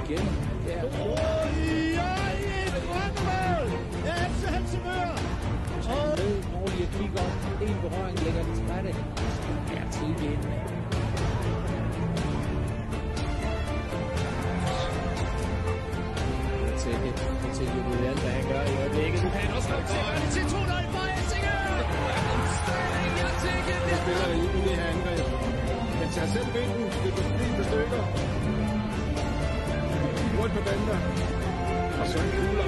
igen. Ja. FC Helsingør! Når lige at kigge op. En berøring lægger den til rette. Ja, til igen. Til Julian, hvad han gør i øjeblikket. Du kan også nok se til 2-0 for Helsingør! Nu spiller det i det her angreb. Men tager selv vinden. Det går fint med stykker. Rundt med bander. Og så en kugle.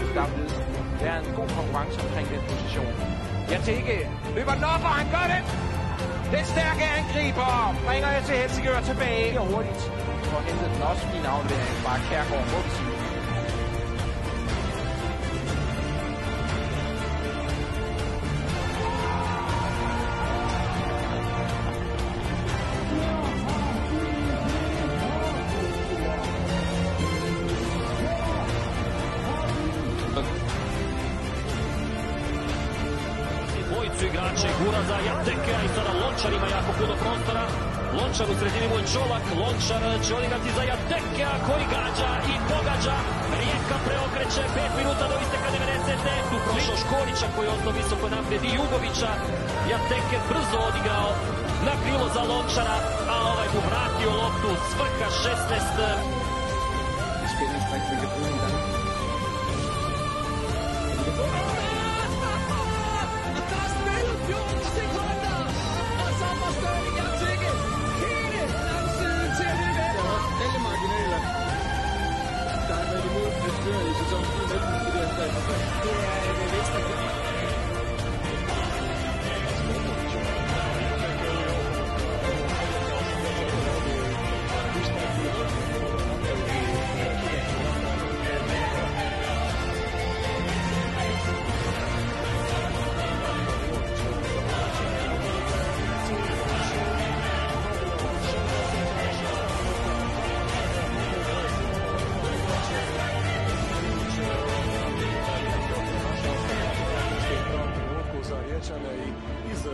Der er en god konkurrence omkring den position. Jeg tænker, løber den op, og han gør det! Den stærke angriber bringer jeg til Helsingør tilbage. Det er hurtigt. For hentet den også fin aflevering fra Kjærgaard Mugti. Dvojicu igrače gura za Jatekea i sada Lončar ima jako puno prostora. Lončar u sredini mu je Čolak, Lončar će odigrati za Jatekea koji gađa i pogađa. Rijeka preokreće 5 minuta do isteka 90. Tu prošao Škorića koji je ostao visoko naprijed i Jugovića. Jateke brzo odigrao na krilo za Lončara, a ovaj mu vratio loptu s vrha 16.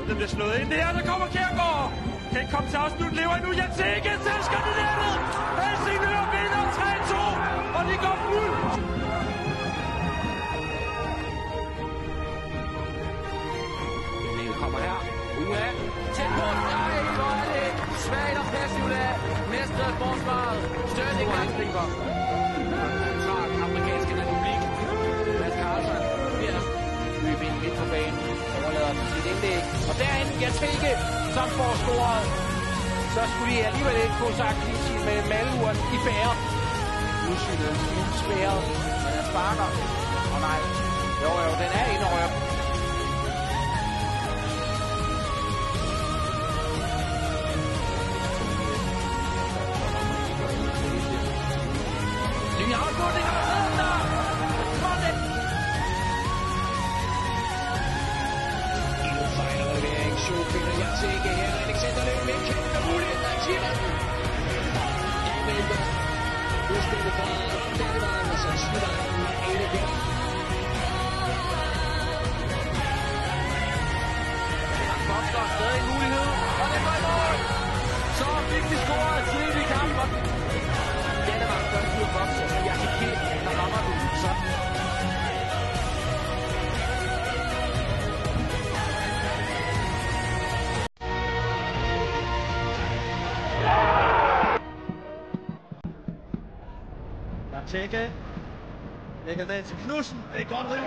Den bliver slået ind. Det er, der kommer Kjærgaard. Den kom til afslut. Lever nu. Jateke selsker det nettet. Helsingør vinder 3-2. Og de går fuld. Emil kommer her. Uha. Tæt på. Nej, hvor er det svagt og passivt af mestret forsvaret. Størning angriber. Central Afrikanske Republik. Mads Carlsen bliver løbet ind midt på banen. Overlader til sit indlæg. Og derinde Jateke, som får scoret. Så skulle de alligevel ikke få sagt lige med maluren i bære. Udsynet en spæret. Men han sparker. Og nej. Jo, den er inde og rører. Nye afslutning og siden der. Sådan. Endnu fejl levering. Så finder Jateke her. Alexander Løb med en kæmpe mulighed. Der timer den. Emil Bøh. Nu spiller fra Danimark, og så smider han ene der. Han Foster stadig en mulighed. Og det går i mål. Så fik de scoret tidligt i kampen. Danimark først ud af boksen. Og Jateke, der rammer den. Så Tække. Lægger den til Knudsen. Det er godt riv.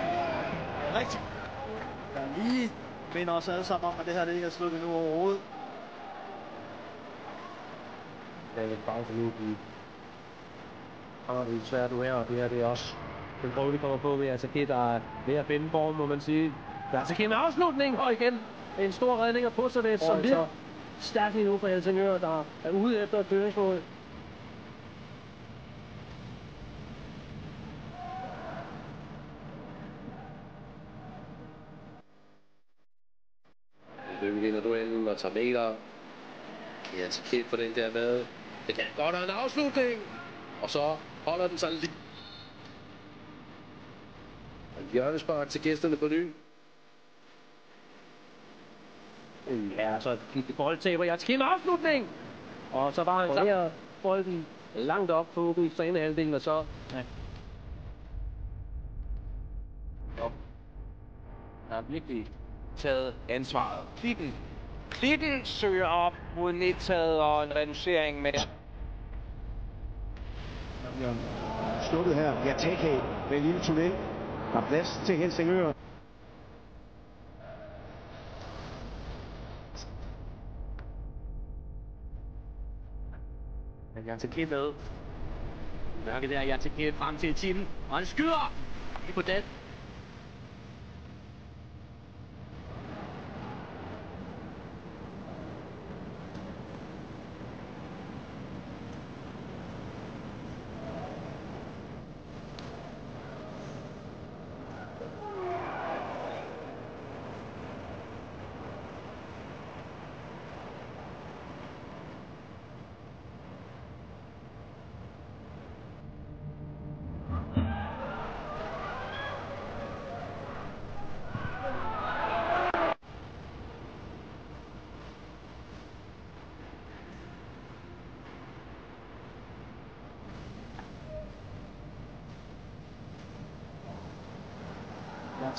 Rigtig. Der lige minder os alle sammen om, at det her det ikke er slut endnu overhovedet. Det er lidt pause nu. Og det er svært nu her, og det her det er også den prøve, vi kommer på ved Atake, der er ved at finde form, må man sige. Der er Atake med afslutning, og igen en stor redning af Pustervets, som bliver stærkt lige nu for Helsingør, der er ude efter et føringsmål. Løbet vinder duellen og tager meter. Ja, så kæft på den der med. Det kan godt have en afslutning. Og så holder den sig lige. Hjørnespark til gæsterne på ny. Ja, så boldtaber. Jeg skal en afslutning. Og så var han her bolden langt op på den ene halvdel, og så... Ja. Der er virkelig taget ansvaret. Klitten søger op mod nedtaget og en reducering med... Der bliver slukket her. Ja, take med en lille tunnel. Der er plads til Helsingør. Jateke med. Mørke der, Jateke frem til tiden. Og han skyder! Lige på den.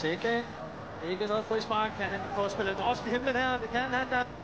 Jateke. Ikke noget frispark. Kan han få spillet drops i himlen her? Det kan han da.